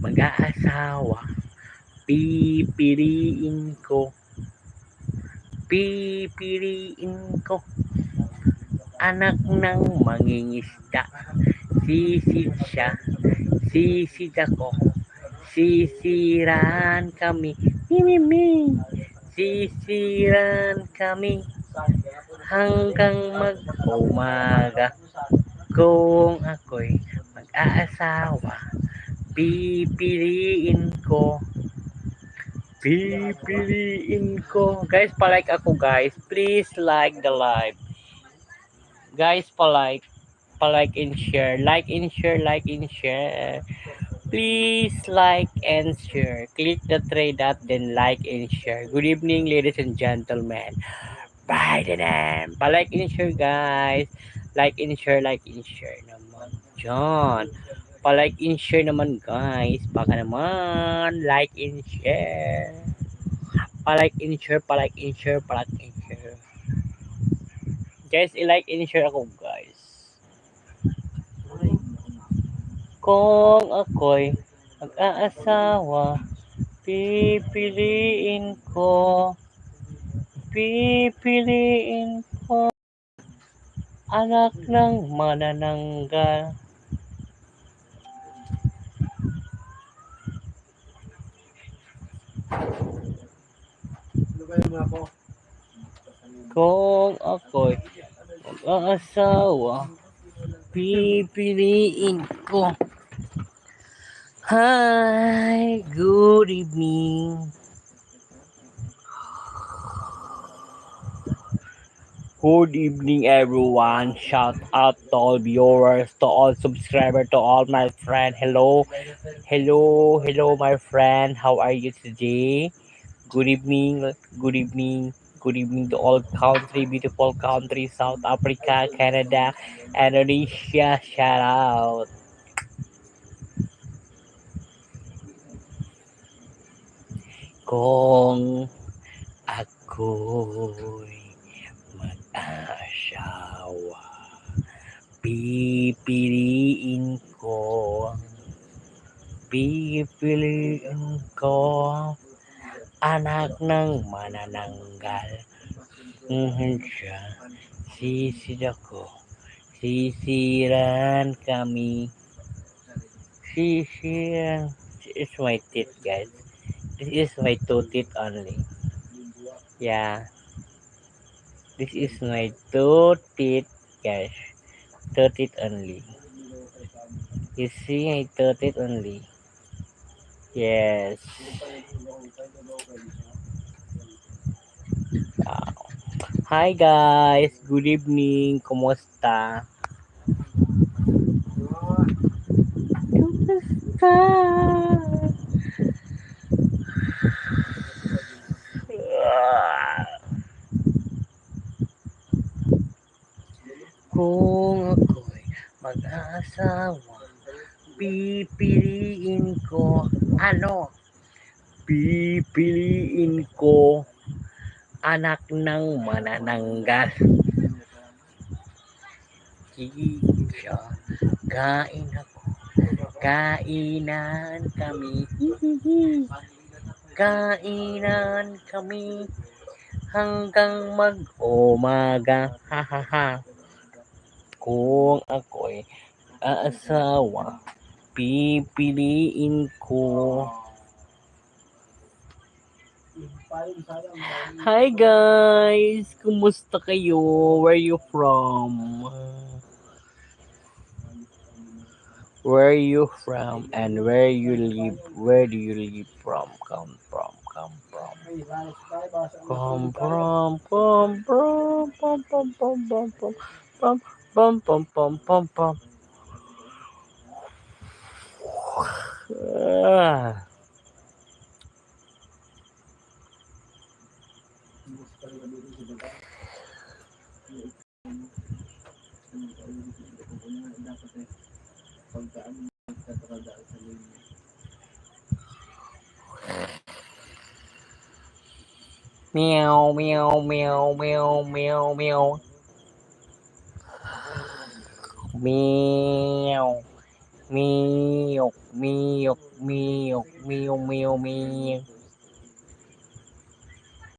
mag-aasawa. Pipiliin ko, pipiliin ko, anak ng mangingisda. Sisid siya, sisid ako, sisiran kami, mimimi, sisiran kami, hanggang mag-umaga. Kung ako'y mag-aasawa, pipiliin ko, pipiliin ko. Guys, palike ako guys. Please like the live. Guys, palike and share. Like and share, like and share. Please like and share. Click the three dot, then like and share. Good evening, ladies and gentlemen. Bye then. Palike and share, guys. Like and share, like and share naman. Diyan. Palike and share naman, guys. Baka naman. Like and share. Palike and share, palike and share, palike and share. Guys, i-like and share ako, guys. Kung ako'y mag-aasawa, pipiliin ko, pipiliin ko, anak ng manananggal. Kung ako'y mag-aasawa, pipiliin ko. Hi, good evening. Good evening, everyone. Shout out to all viewers, to all subscribers, to all my friends. Hello, hello, hello, my friend. How are you today? Good evening, good evening, good evening to all country, beautiful country, South Africa, Canada, Indonesia. Shout out. Kung ako'y mag-asawa, pipiliin ko, pipiliin ko, anak ng manananggal. Siya, sisid ako, sisiran kami, sisiran. This is my teeth, guys. This is my two teeth only. Yeah, this is my two teeth, guys. Two teeth only. You see, my two teeth only. Yes. Hi guys, good evening. Kumusta? Kumusta? Kung ako'y mag-aasawa, pipiliin ko, ano? Pipiliin ko, anak ng manananggal. Siya, kain ako, kainan kami, kainan kami, hanggang mag-umaga, hahaha. Kung ako'y aasawa, pipiliin ko. Hi guys, kumusta kayo? Where you from? Where you from and where you live? Where do you live from? Come from, come from. Come from, come from, pum pum pum pum pum pum pum pum pum pum pum. Meow, meow, meow, meow, meow, meow. Meow. Miyok, miyok, miyok, miyong, miyong, miyong.